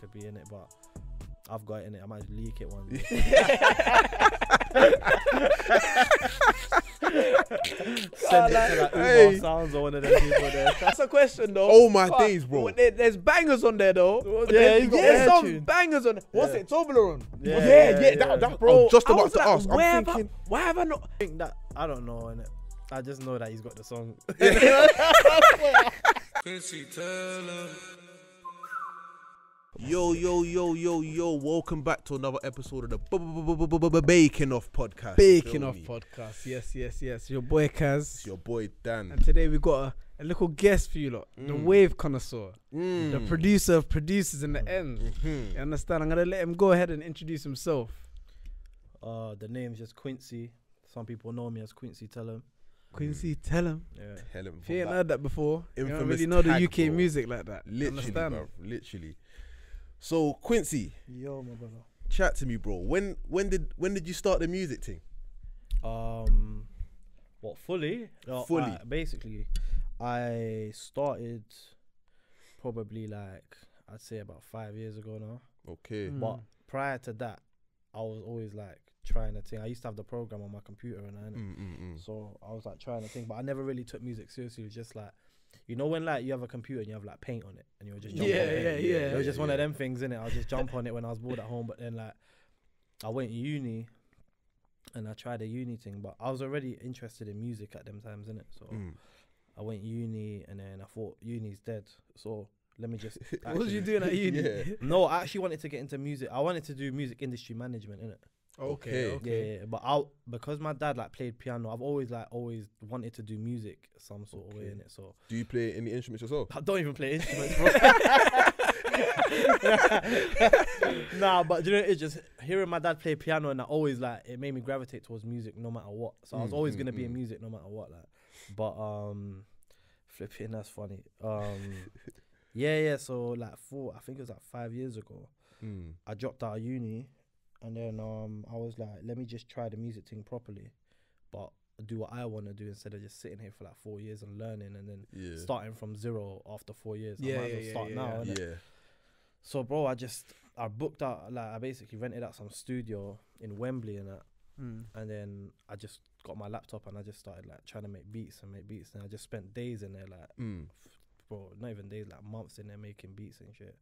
could be in it, but I've got it in it. I might just leak it one day. Send it to like Uber Sounds or one of them people there. That's a question though. Oh my days, bro. There's bangers on there though. Yeah, you got There's some tune. bangers on there. What's it? Toblerone. That bro. Just I about was to like, ask. I'm thinking. why have I not? I think that I don't know, innit? I just know that he's got the song. QuincyTellEm. Yo, welcome back to another episode of the Baking Off podcast. Baking Off podcast. Yes. Your boy Kaz. It's your boy Dan. And today we got a little guest for you lot. The wave connoisseur. The producer of producers in the end. You understand? I'm going to let him go ahead and introduce himself. The name's just Quincy. Some people know me as QuincyTellEm. QuincyTellEm. Yeah. Tell him. If you ain't heard that before, you don't Infamous really know the tag, UK bro. music like that. Literally, Understand? bro. Literally. So Quincy, Yo, my brother. chat to me, bro. When did you start the music thing? What, fully? Fully. Basically, I started probably like, I'd say about 5 years ago now. Okay. But prior to that, I was always like trying to think. I used to have the program on my computer and that, so I was like trying to think, but I never really took music seriously. It was just like, you know when like you have a computer and you have like paint on it and you were just jump on it. It was just one of them things, innit? I'll just jump on it when I was bored at home. But then like I went uni and I tried a uni thing, but I was already interested in music at them times, innit? So I went uni and then I thought uni's dead, so let me just What was you doing at uni? No, I actually wanted to get into music. I wanted to do music industry management, innit? Okay. Yeah, but because my dad like played piano, I've always wanted to do music some sort of way, in it. So Do you play any instruments yourself? I don't even play instruments, bro. Nah, but you know, it's just hearing my dad play piano, and I always like it made me gravitate towards music no matter what. So I was always gonna be in music no matter what, like. But flipping, that's funny. Yeah. So like I think it was like 5 years ago. I dropped out of uni. And then I was like, let me just try the music thing properly, but do what I want to do instead of just sitting here for like 4 years and learning and then starting from zero after 4 years. I might as well start now, innit? So bro, I booked out, like I basically rented out some studio in Wembley and that, and then I just got my laptop and I just started like trying to make beats, and I just spent days in there, like bro, not even days, like months in there making beats and shit.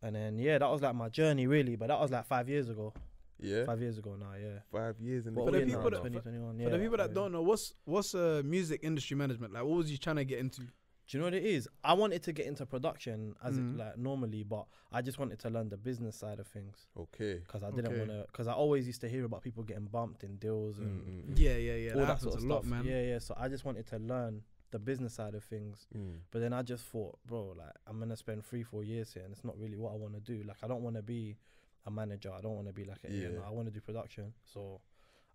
And then that was like my journey really, but that was like 5 years ago. Yeah. 5 years ago now, yeah. 5 years in For the people that 2021, For the people that don't know, what's music industry management? Like, what was you trying to get into? Do you know what it is? I wanted to get into production as it, like normally, but I just wanted to learn the business side of things. Okay. Because I didn't want to, because I always used to hear about people getting bumped in deals and Yeah. all that sort of lot, stuff, man. Yeah. So I just wanted to learn the business side of things, but then I just thought, bro, like I'm gonna spend 3-4 years here and it's not really what I want to do. Like I don't want to be a manager, I don't want to be like I want to do production. So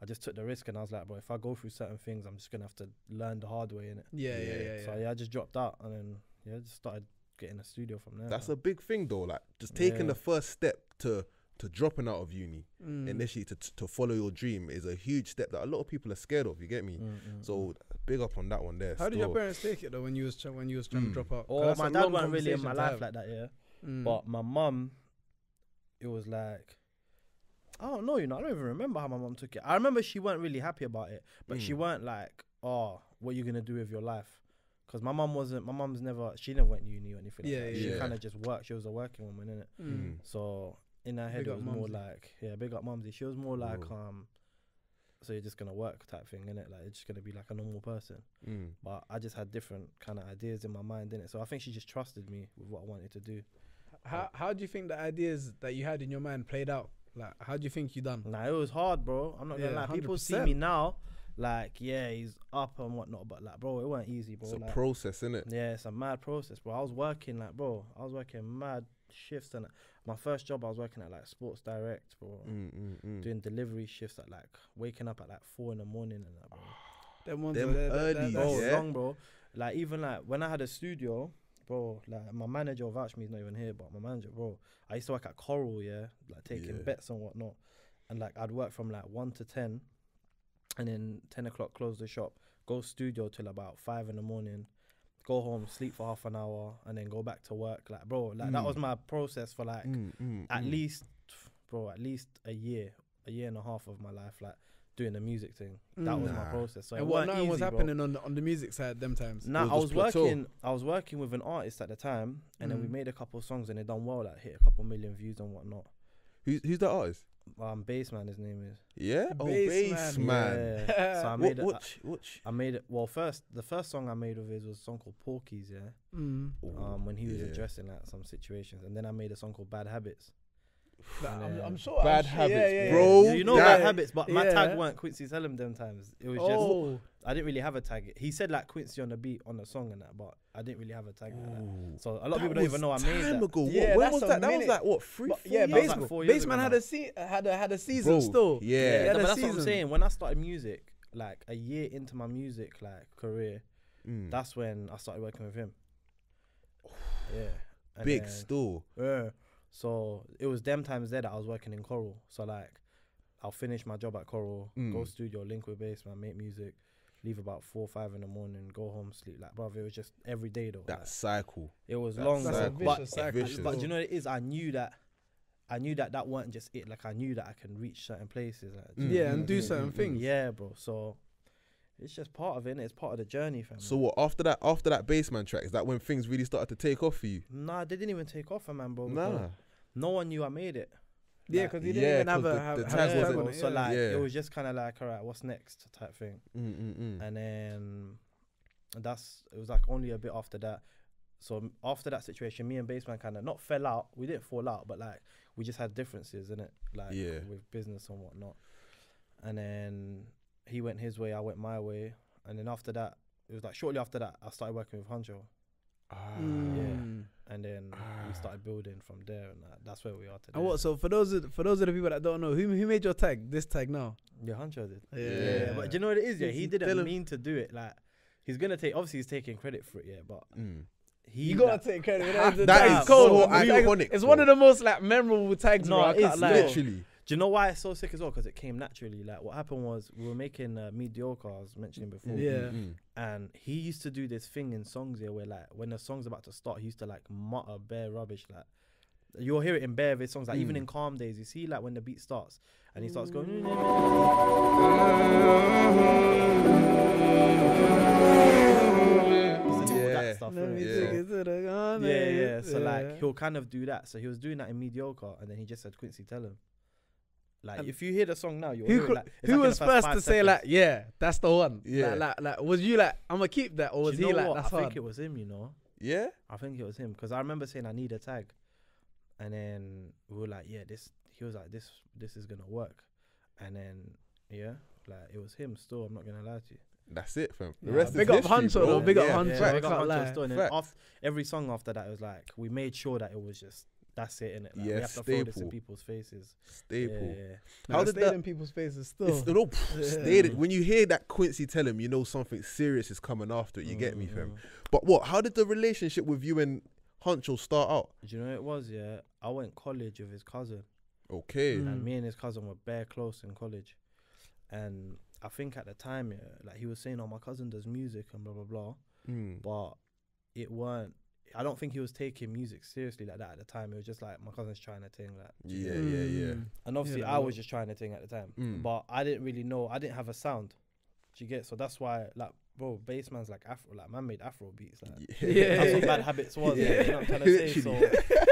I just took the risk and I was like, bro, if I go through certain things, I'm just gonna have to learn the hard way, innit? Yeah. So I just dropped out and then just started getting a studio from there. That's a big thing though, like just taking the first step to dropping out of uni initially to follow your dream is a huge step that a lot of people are scared of, you get me? So big up on that one there. How did your parents take it though when you was trying to drop out? Oh, my dad wasn't really in my life like that, but my mum, it was like, I don't know, I don't even remember how my mum took it. I remember she weren't really happy about it, but she weren't like, oh, what are you gonna do with your life? Because she never went uni or anything like that. She kind of just worked. She was a working woman, innit? So in her head, it was more like, big up mumsy. She was more like, so you're just gonna work type thing, innit? Like, it's just gonna be like a normal person. But I just had different kind of ideas in my mind, innit? So I think she just trusted me with what I wanted to do. How do you think the ideas that you had in your mind played out? Like, how do you think you done? Nah, it was hard, bro. I'm not gonna lie. People see me now, like, he's up and whatnot, but like, bro, it wasn't easy, bro. It's like, a process, innit? Yeah, it's a mad process, bro. I was working mad shifts, and my first job I was working at like Sports Direct, bro. Doing delivery shifts at like waking up at like 4 in the morning and that, bro. Them early, bro, long, bro. Like even like when I had a studio, bro, like my manager vouched me, he's not even here, but my manager, bro, I used to work at Coral, like taking bets and whatnot, and like I'd work from like 1 to 10, and then 10 o'clock close the shop, go studio till about 5 in the morning, go home, sleep for half an hour, and then go back to work. Like, bro, like that was my process for like at least a year and a half of my life, like doing the music thing. That was my process. So And it what weren't nothing was easy, happening on the music side them times? Nah, It was just plateau. I was working with an artist at the time, and then we made a couple of songs, and they done well, like hit a couple million views and whatnot. Who's the artist? Bassman, his name is. Yeah, Bassman. Bassman. Yeah. So I made it. Which? I made it. Well, the first song I made of his was a song called Porkies. Yeah. When he was addressing like some situations, and then I made a song called Bad Habits. I'm sure. Bad I'm sure, Habits, bro. You know Bad Habits, but my tag weren't QuincyTellEm them times. It was just I didn't really have a tag. He said like Quincy on the beat on the song and that, but I didn't really have a tag like that. So a lot of people don't even know I made that. Ago. Yeah, when was that's that? That was like what 3, 4 yeah, years like ago? 4 years Bassman ago had a season Bro, still. yeah. But a that's what I'm season. saying. When I started music, like a year into my music like career, that's when I started working with him. Yeah. And Big then- still. Yeah. So it was them times there that I was working in Coral. So like, I'll finish my job at Coral, go studio, link with Bassman, make music, leave about 4 or 5 in the morning, go home, sleep. Like, brother, it was just every day though. That like, cycle. it was That's long, a bro. vicious cycle. But you know what it is? I knew that that weren't just it. Like I knew that I can reach certain places. Like, Yeah, and do certain things. yeah, bro. So it's just part of it. Innit? It's part of the journey, fam. So what? After that Bassman track, is that when things really started to take off for you? Nah, they didn't even take off, man, bro. Nah. because no one knew I made it. Yeah, because he didn't even have 'cause a the have tag a wasn't- tag on bro. it. So yeah. like, Yeah. it was just kind of like, all right, what's next type thing. And then it was like only a bit after that. So after that situation, me and Bassman kind of not fell out. We didn't fall out, but like we just had differences in it, like with business and whatnot. And then he went his way, I went my way. And then after that, it was like shortly after that, I started working with Honcho. And then we started building from there, and that's where we are today. And what? So for those of the people that don't know, who made your tag? This tag now? Yeah, Honcho did. Yeah. But do you know what it is? Yeah, he didn't Tell him. mean to do it. Like he's gonna take. Obviously, he's taking credit for it. Yeah, but You gotta take credit. That That is so iconic, It's bro. one of the most like memorable tags. No, bro. I it is, can't lie. Literally. Do you know why it's so sick as well? Because it came naturally. Like what happened was we were making Mediocre, I was mentioning before. Yeah. And he used to do this thing in songs here where like when the song's about to start, he used to like mutter bare rubbish. Like you'll hear it in bare of his songs. Like even in Calm Days, you see like when the beat starts and he starts going. That stuff, Let me innit? take it to the gun. Yeah. So like he'll kind of do that. So he was doing that in Mediocre, and then he just said QuincyTellEm. Like if you hear the song now, you'll hear it, like, it's Who like in was the first 5 to say seconds. like, yeah, that's the one? Yeah. Like, was you like, I'm gonna keep that, or was Do you he know like, what? that's I think hard? it was him. You know, Yeah. I think it was him because I remember saying I need a tag, and then we were like, yeah, this. He was like, this is gonna work, and then like it was him. Still, I'm not gonna lie to you. That's it, fam. The Yeah, rest big is up history, Hunter bro. though, big up Yeah, Hunter. Yeah, facts. I big up can't Hunter lie. still. And then Facts. every song after that, it was like we made sure that it was just that's it, innit? Like, Yeah, we have to throw this in staple. people's faces. Staple. Yeah. How How did did that that? in people's faces It's, still? no, stayed. When you hear that QuincyTellEm, you know something serious is coming after it. You get me, fam. But what? How did the relationship with you and Huncho start out? Do you know what it was? Yeah, I went college with his cousin. Okay. And me and his cousin were bare close in college. And I think at the time, yeah, like he was saying, oh, my cousin does music and blah, blah, blah. But it weren't, I don't think he was taking music seriously like that at the time. It was just like, my cousin's trying to thing. Like, Yeah. and obviously Yeah, I was just trying to thing at the time. But I didn't really know, I didn't have a sound. Do you get? So that's why, like, bro, Bassman's like Afro, like man made Afro beats. Like, that's what Bad Habits was. Yeah. You know what I'm trying to say? So,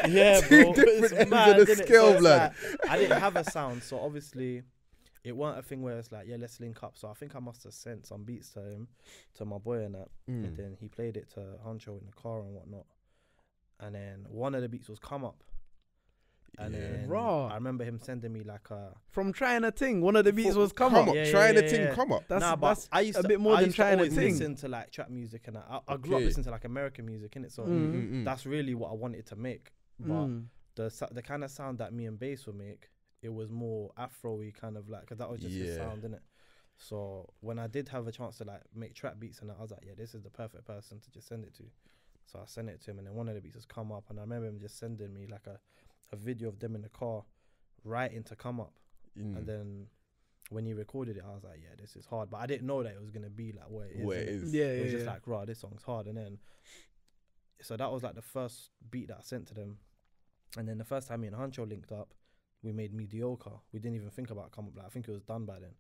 yeah, bro. different It's ends mad, of the innit? scale, So it's blood. like, I didn't have a sound, so obviously it weren't a thing where it's like, yeah, let's link up. So I think I must have sent some beats to him, to my boy and that. And then he played it to Huncho in the car and whatnot. And then one of the beats was Come Up. And then Raw. I remember him sending me like a From trying a thing, one of the beats was come Come up. up. Trying to yeah, thing, yeah. come up. That's, nah, but that's I used a to, bit more I than used to trying to always think. listen to like trap music and that. I grew up Okay. listening to like American music, innit? So that's really what I wanted to make. But the kind of sound that me and Bass would make, it was more Afro-y kind of like, because that was just his sound, innit? So when I did have a chance to like make trap beats and that, I was like, yeah, this is the perfect person to just send it to. So I sent it to him, and then one of the beats has come up, and I remember him just sending me like a video of them in the car writing to Come Up. And then when he recorded it, I was like, yeah, this is hard. But I didn't know that it was gonna be like what it is. What it innit? is. Yeah, It was yeah, just yeah. like, raw, this song's hard. And then, so that was like the first beat that I sent to them. And then the first time me and Huncho linked up, we made Mediocre. We didn't even think about come up. Like, I think it was done by then.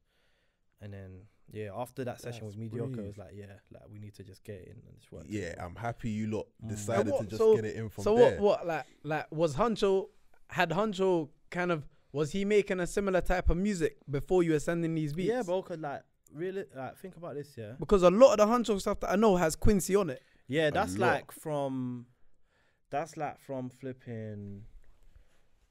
And then, yeah, after that session with Mediocre, it was like, yeah, like we need to just get it in and just work. Yeah, I'm happy you lot Mm. decided And to what- just so- get it in from So there. what like was had Huncho kind of, was he making a similar type of music before you were sending these beats? Yeah, bro, cause like, really, like, think about this, yeah. Because a lot of the Huncho stuff that I know has Quincy on it. Yeah, that's lot. like from flipping,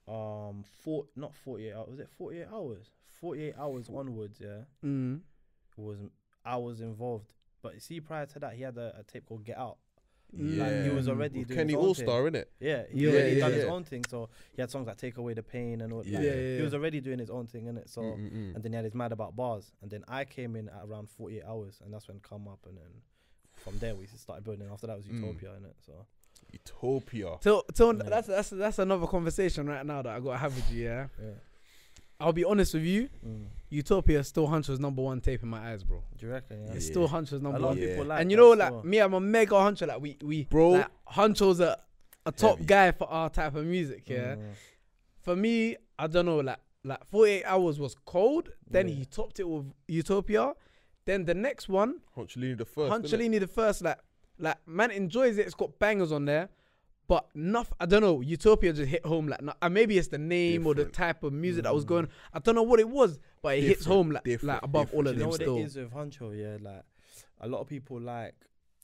not 48 hours, was it 48 hours? 48 hours onwards, yeah. Mm. I was involved. But you see, prior to that, he had a tape called Get Out. Yeah, Like, he was already with doing Kenny his own All Star, innit? Yeah, he Yeah, already yeah, done his yeah. own thing. So he had songs like Take Away the Pain and all that. Yeah. Like, Yeah, he was yeah. already doing his own thing, innit? So, Mm-mm-mm. and then he had his Mad About Bars. And then I came in at around 48 hours. And that's when Come Up. And then from there, we started building. After that was Utopia, innit? So, Utopia. So Yeah. that's another conversation right now that I gotta have with you. Yeah, yeah. I'll be honest with you. Mm. Utopia is still Huncho's `1 tape in my eyes, bro. Do you reckon? Yeah. It's Yeah. still Huncho's A number lot one. of people Yeah. like And you that know, like still. me, I'm a mega Huncho. Like we Bro. like, Huncho's a top Heavy. guy for our type of music. Yeah. Mm. For me, I don't know. Like 48 hours was cold. Then Yeah. he topped it with Utopia. Then the next one, Hunchlini the first. innit? Hunchlini the first. Like man enjoys it. It's got bangers on there. But enough, I don't know. Utopia just hit home. Like maybe it's the name or the Different. type of music that was going. I don't know what it was, but it hits Different, home like different, above all of Do you know them what still. it is with Huncho? Yeah, like a lot of people like.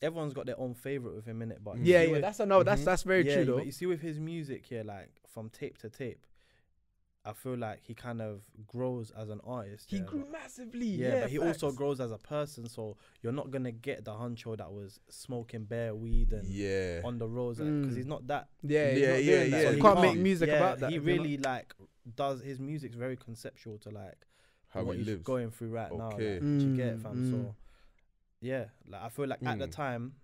Everyone's got their own favorite with him in it, but you Yeah, see yeah, with- that's another. That's very yeah, true though. But you see with his music here, like from tape to tape, I feel like he kind of grows as an artist. He yeah, grew but- massively. Yeah, but he also facts. grows as a person. So you're not gonna get the Huncho that was smoking bare weed and Yeah. on the roads because Mm. he's not that. Yeah, he's Yeah, not yeah, doing that. yeah. So He you can't make can't. music yeah, about that. He if you're not- really like does his music's very conceptual to like How what he he's lives. going through right now. Okay. Like, do you get it, fam? Mm. So yeah, like I feel like at the Mm. time,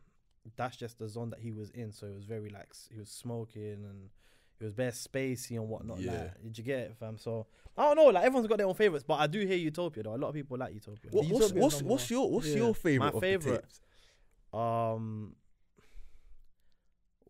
that's just the zone that he was in. So it was very like he was smoking and it was bare spacey and whatnot. Yeah. Like, did you get it, fam? So I don't know. Like everyone's got their own favorites, but I do hear Utopia though. A lot of people like Utopia. What's Utopia's what's number what's Yeah. your favorite? My of the favourite? tapes?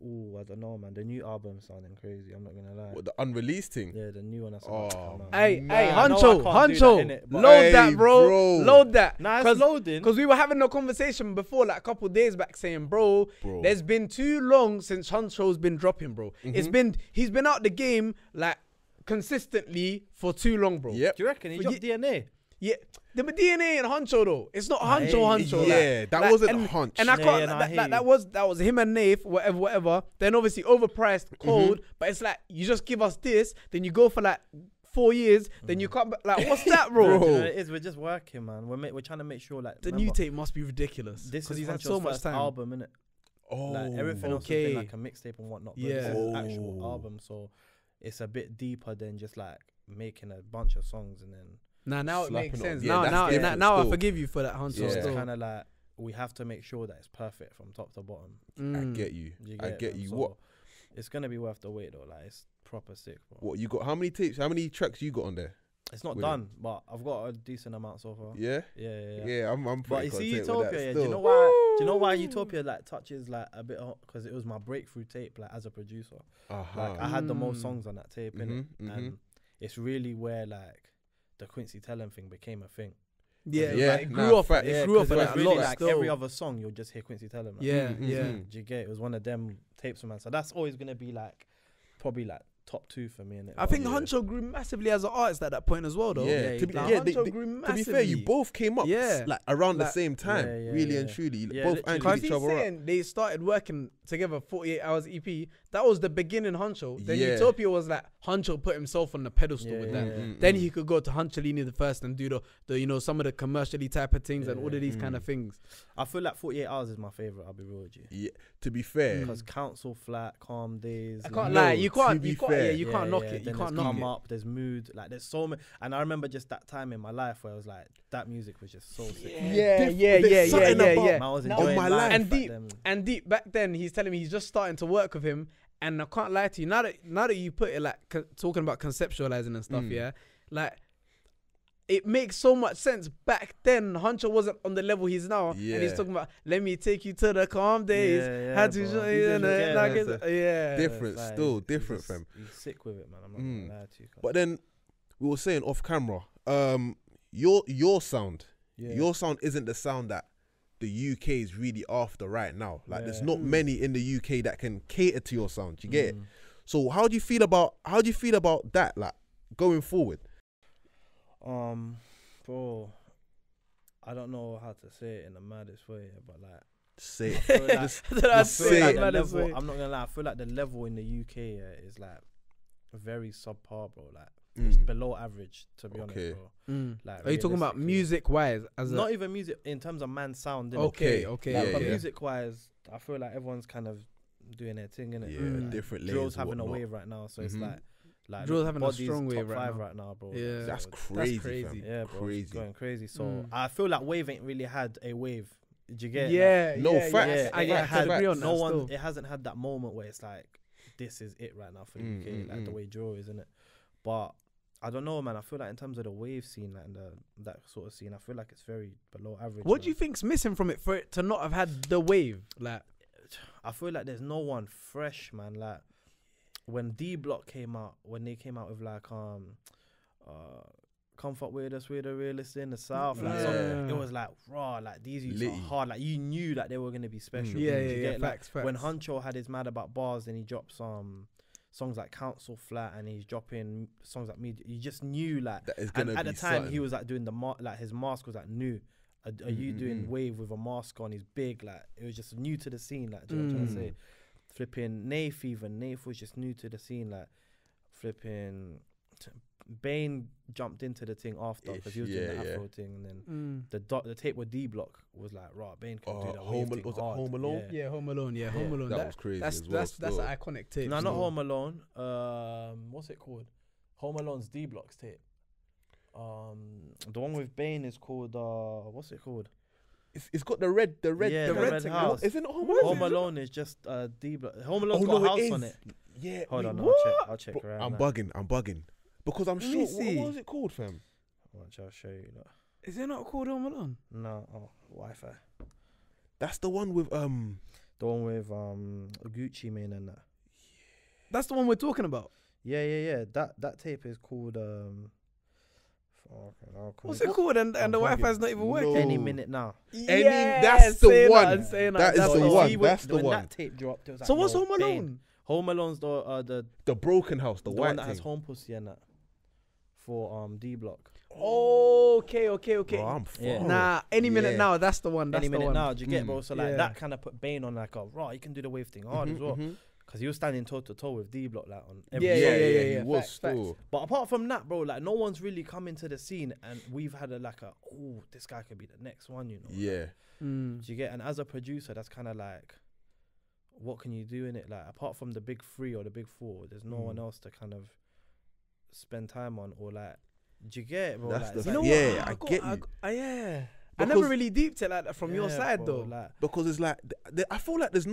I don't know, man. The new album sounding crazy. I'm not gonna lie. What, the unreleased thing? Yeah, the new one that's about to Oh, come out. Hey, Nah. hey, I know I Huncho, can't do that, Huncho, innit, but- load Hey, that, bro. bro. Load that. Nah, it's loading. Because we were having a conversation before, like a couple days back, saying, bro, Bro. there's been too long since Huncho's been dropping, bro. He's been out the game like consistently for too long, bro. Yep. Do you reckon he For dropped DNA? Yeah, the DNA and Huncho though. It's not Hey, Huncho. yeah, that wasn't Hunch. And I Yeah, can't. yeah, no, I hear you. that was him and Nath, whatever. Then obviously overpriced, cold. But it's like you just give us this, then you go for like 4 years, then you come back. Like what's that, bro? Do you know Bro. what it is? We're just working, man. We're trying to make sure like The remember, new tape must be ridiculous This because is he's had Huncho's so much first time. album, innit? Oh, Like everything else has okay. been like a mixtape and whatnot. But Yeah. this is his actual Oh. album, so it's a bit deeper than just like making a bunch of songs and then. Now it Slapping makes on. sense. Yeah, that's now different I still. forgive you for that, Huncho. Yeah. It's Still. kind of like we have to make sure that it's perfect from top to bottom. I get you. You I it, get man? you. So What? It's gonna be worth the wait though. Like it's proper sick, bro. What you got? How many tapes? How many tracks you got on there? It's not With done, but I've got a decent amount so far. Yeah. Yeah. Yeah, I'm But pretty you see content with Utopia, that yeah, still. do you know why Utopia like touches like a bit because it was my breakthrough tape like as a producer. Like I had the most songs on that tape in it, and it's really where like the QuincyTellEm thing became a thing. Yeah, Yeah, like, it nah, grew up. fact. It grew up 'cause a it was lot. really like still. every other song you'll just hear QuincyTellEm. Like, Yeah, Mm, mm, yeah. mm. do you get it? It was one of them tapes, man. So that's always gonna be like probably like top 2 for me. I think Yeah. Huncho grew massively as an artist at that point as well, though. Yeah, Yeah, to be, like, yeah, Huncho grew to be fair, you massively. both came up Yeah. like around the Like- same time, Yeah, yeah, really yeah. and truly. Yeah, Both literally. angled Because each he's other up. saying they started working together 48 hours EP. That was the beginning Huncho. Then Yeah. Utopia was like Huncho put himself on the pedestal Yeah, with yeah, that. yeah. Then he could go to Huncholini the first and do the you know some of the commercially type of things and all of these kind of things. I feel like 48 Hours is my favorite. I'll be real with you. Yeah, to be fair, Because Council Flat, Calm Days. I like- can't No, lie, you to can't, be you can't, fair. yeah, you can't knock it. You then can't there's knock Come it. Up, there's Mood. Like there's so many. And I remember just that time in my life where I was like, that music was just so sick. There's something about- Man, I was Now- enjoying my life life. And back deep, then. and deep back then, he's telling me he's just starting to work with him. And I can't lie to you. Now that you put it like talking about conceptualizing and stuff, yeah, like it makes so much sense. Back then, Huncho wasn't on the level he's now, and he's Yeah. talking about, let me take you to the calm days. Yeah, Had to bro. show He's you just the- like getting it's- it. yeah. Different, Like, still he's different, just- fam. He's sick with it, man. I'm not Mm. gonna lie to you. cuz. But then we were saying off camera, your sound, Yeah. your sound isn't the sound that the UK is really after right now. Like there's not Mm. many in the UK that can cater to your sound. You get it? Mm. So how do you feel about that? Like going forward. Bro, I don't know how to say it in the maddest way, but like, Say I it. feel like, Just That's say feel it. like the maddest level, way. I'm not gonna lie. I feel like the level in the UK is like very subpar, bro. Like Mm. it's below average, to be Okay. honest, bro. Like, Are you talking about realistically. music wise? As Not even music in terms of man sound. innit? okay, Okay. okay, Like, Yeah, but yeah. music wise, I feel like everyone's kind of doing their thing, innit? Yeah, Mm. different layers. Drill's and having a whatnot. wave right now, so it's Mhm. like Drill's having a Body's strong wave top right 5 now. right now, bro. Yeah. Like, That's so- crazy, crazy. fam. Yeah, bro, Crazy. it's going crazy. So Mm. I feel like Wave ain't really had a wave. Did you get it? Yeah, No, yeah, facts, yeah. I facts, can agree on no that. one. still. It hasn't had that moment where it's like, this is it right now for the UK, like the way drill is, isn't it? But I don't know, man. I feel like in terms of the wave scene, like in that sort of scene, I feel like it's very below average. What do man. you think's missing from it for it to not have had the wave? Like, I feel like there's no one fresh, man. Like when D Block came out, when they came out with like Comfort with us, we're the realists in the South. Like, so Yeah. it was like raw, like these youths are Litty. hard. Like you knew that they were gonna be special. yeah, You yeah, yeah. get, like, Facts, facts. when Huncho had his Mad About Bars, then he dropped some songs like Council Flat, and he's dropping songs like Me. You just knew like, That is and gonna at be the time something. he was like doing the like his mask was like new. Are you doing Wave with a mask on? He's big, like it was just new to the scene. Like, do you know what I'm trying to say? Flipping Nath, even Nath was just new to the scene. Like flipping Bane jumped into the thing after because he was doing the Yeah, yeah. Afro thing, and then the tape with D Block was like, raw. Bane can do the Home wave Al- thing was it hard. Home Alone? Yeah, Home Alone. Yeah, Home Alone. That was crazy That's as well, that's still. an iconic tape. No, not still. Home Alone. What's it called? Home Alone's D Block's tape. The one with Bane is called what's it called? It's got the red Yeah, the the red Red thing. House. Isn't it Home Home Alone? Alone is just D Block. Home Alone's Oh, got no, a house it on is. it. Yeah. Hold wait, on, what? I'll check Bro, right I'm now. bugging. Because I'm Let sure. me see. What was it called, fam? Watch, I'll show you. Look. Is it not called Home Alone? No, Wi-Fi. That's the one with The one with Gucci Mane and that. That's the one we're talking about. Yeah. That tape is called What's it called? And the I'm Wi-Fi's bugging. not even working. Any minute now. That's the say one. That, and say That is that's the the one. See, That's the when one. that tape dropped, it was like, So what's yo, Home Bane. Alone? Home Alone's the The broken house, the one white that has thing. Home Pussy and that for D Block. Okay. Bro, I'm Yeah. far. Nah, any minute Yeah. now. That's the one. That's Any the minute one. now, do you get, bro? Mm. So like Yeah. that kind of put Bane on like a raw. You can do the wave thing hard as well because he was standing toe to toe with D Block like on every Yeah, song. yeah. He was Facts, still. But apart from that, bro, like no one's really come into the scene, and we've had this guy could be the next one, you know? Yeah. Mm. Do you get? And as a producer, that's kind of like, what can you do in it? Like apart from the big three or the big four, there's no one else to kind of spend time on or like. Do you get it, bro? That's Like, the it's thing. like- Yeah, I get you. Yeah. I Because- never really deeped it like that from your Yeah, side bro, though. Like, Because it's like I feel like there's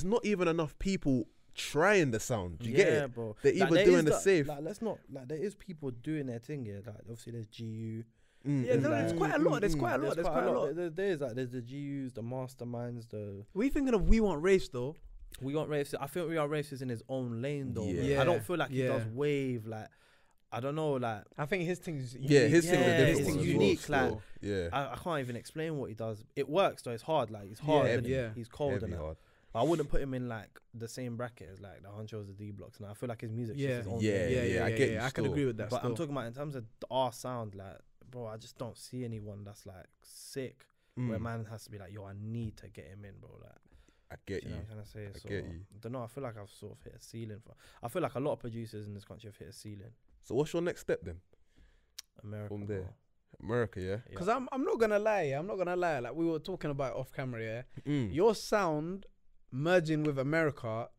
not even enough people trying the sound. Do you get it? bro. They're Like, either there doing is the that- safe. Like, let's not like there is people doing their thing here. Like obviously there's GU. Yeah, there's like- quite a lot. There's quite a lot. There's quite a lot. There's like there's the GUs, the masterminds, the What are you thinking of We Want Race though? We Want Race. I think We Want Race is in his own lane though. Yeah. man. Yeah, I don't feel like he yeah. does wave like. I don't know, like I think his thing's Yeah, his thing is Yeah, a different it's one as well, unique, still. like- Yeah. I can't even explain what he does. It works though. It's hard. Like he's hard. Yeah, innit? yeah. He's cold Heavy and that. hard. But I wouldn't put him in like the same bracket as like the Hunchos, the D Blocks. And I feel like his music. Yeah. His own Yeah, thing. I get you I can still. agree with that. But I'm still. talking about in terms of our sound, like, bro, I just don't see anyone that's like sick. Where Mm, man has to be like, yo, I need to get him in, bro. Like, I get do you know you. what I'm trying to say? I So, get you. I don't know. I feel like I've sort of hit a ceiling. I feel like a lot of producers in this country have hit a ceiling. So what's your next step then? America. From bro. there. America, yeah. Yeah. Because I'm not gonna lie. Like we were talking about off camera, yeah. Mm. Your sound merging with America,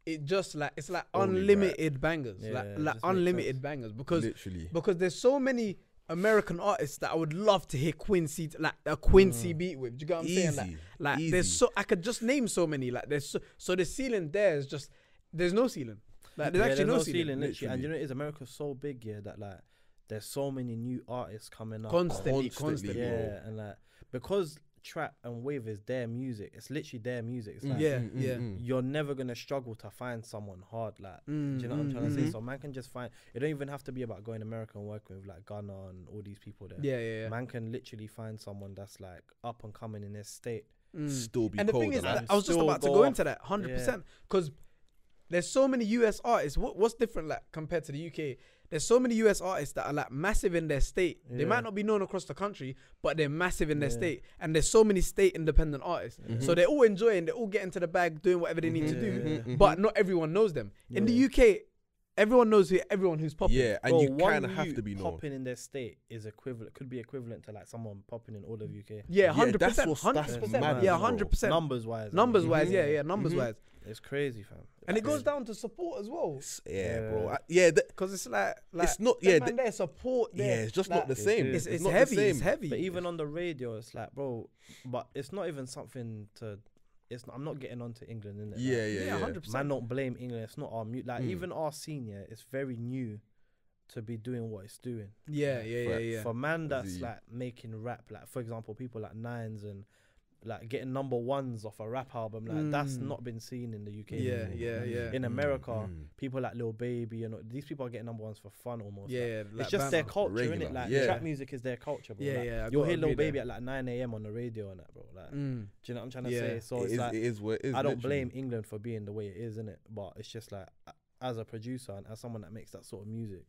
it just like it's like Only unlimited bangers, Yeah, like it just makes unlimited sense. bangers because Literally. there's so many American artists that I would love to hear Quincy like a Quincy beat with. Do you get what I'm saying? Easy. Like Easy. there's so I could just name so many. Like there's so the ceiling there is just there's no ceiling. Like there's Yeah, actually no ceiling, ceiling. literally. And literally. you know, it is America's so big, yeah, that like there's so many new artists coming up. Constantly. Yeah, and like because trap and wave is their music, it's literally their music. It's like, you're never gonna struggle to find someone hard. Like, do you know what I'm trying to say? So man can just find. It don't even have to be about going America and working with like Ghana and all these people there. Yeah. Man can literally find someone that's like up and coming in their state. Still be and the cold. thing is, like, I was just still about to go go off. into that 100% because there's so many US artists. What's different like compared to the UK? There's so many US artists that are like massive in their state. They might not be known across the country, but they're massive in their state. And there's so many state independent artists. So they're all enjoying, they all get into the bag, doing whatever they need to do. But not everyone knows them. In the UK, everyone knows everyone who's popping. yeah, and Bro, you kind of one have youth to be known. popping in their state is equivalent. Could be equivalent to like someone popping in all of UK. Yeah, 100%. that's what's 100%. mad, Yeah, bro. 100%. Numbers wise. Numbers wise, yeah, numbers wise. It's crazy, fam. And it goes down to support as well. Bro. Because it's like it's not. them Yeah, man there support there. yeah, it's just like, not the same. It's not heavy. the It's same. heavy. But even on the radio, it's like, bro, but it's not even something to. It's not, I'm not getting onto England, innit? Yeah, 100%. Man, don't blame England. It's not our like even our scene. Yeah, it's very new to be doing what it's doing. Yeah. For man that's The- like making rap, like for example, people like Nines and like getting number ones off a rap album, like that's not been seen in the UK. Yeah, anymore. yeah. In America, people like Lil Baby and these people are getting number ones for fun almost. Yeah, like, like it's just their banter. culture, Regular, innit? Like yeah. trap music is their culture, bro. Yeah, Like, yeah, I you'll gotta hear Lil agree Baby there. at like 9 a.m. on the radio and that, bro. Like, do you know what I'm trying to Yeah. say? So It it's is, like it is what it is. I don't literally. blame England for being the way it is, innit? But it's just like as a producer and as someone that makes that sort of music,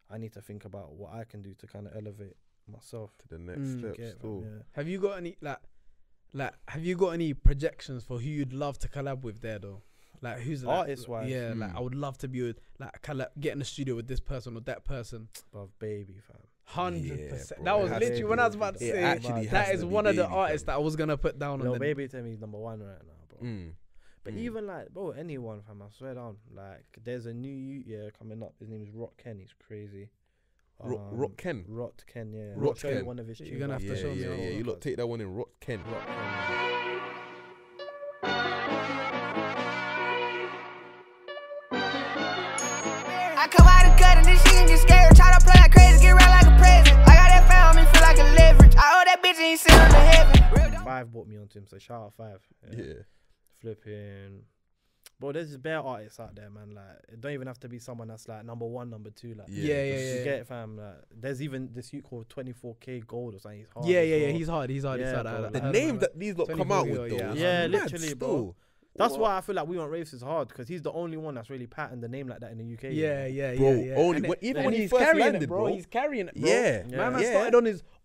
I need to think about what I can do to kind of elevate myself. to the next step. Get it, Still. fam, yeah. Have you got any have you got any projections for who you'd love to collab with there though? Like who's like, Artist-wise? Yeah, like I would love to be with like get in the studio with this person or that person. Bruv, Baby, fam. 100%. bro, That it was has to literally be when I was Baby. about to It say actually that has is to be one of the Baby, artists fam. that I was gonna put down on Lil the Baby to me is number one right now, bro. Mm. But even like, bro, anyone, fam, I swear down. Like, there's a new youth coming up. His name is Rock Ken. He's crazy. Rock Ken. Rock Ken, yeah. Rock I'll show you Ken. one of his You're tunes. gonna have to Yeah, show me. yeah, how yeah. it You lot goes. take that one in Rock Ken. Rock Ken. I come out of cut and this shit and get scared. Try to play like crazy, get around like a president. I got that found me, feel like a leverage. I owe that bitch and he sent her to heaven. Five brought me onto him, so shout out Five. Yeah. Flipping. Bro, there's just bare artists out there, man. Like, it don't even have to be someone that's like number one, number two. Like, Yeah, you yeah. get it, fam. Like, there's even this youth called 24K Gold or something. He's hard. Yeah, as yeah. well. He's hard. Yeah, I bro. heard The of name him. that these lot come out with, though. Yeah, is yeah, mad literally, still. bro. That's why I feel like We Want Raves is hard because he's the only one that's really patterned the name like that in the UK. Yeah, Bro, yeah. only And when- then- even and when he he's first carrying landed, it, bro. He's carrying it, bro. Yeah, Yeah. Man yeah. started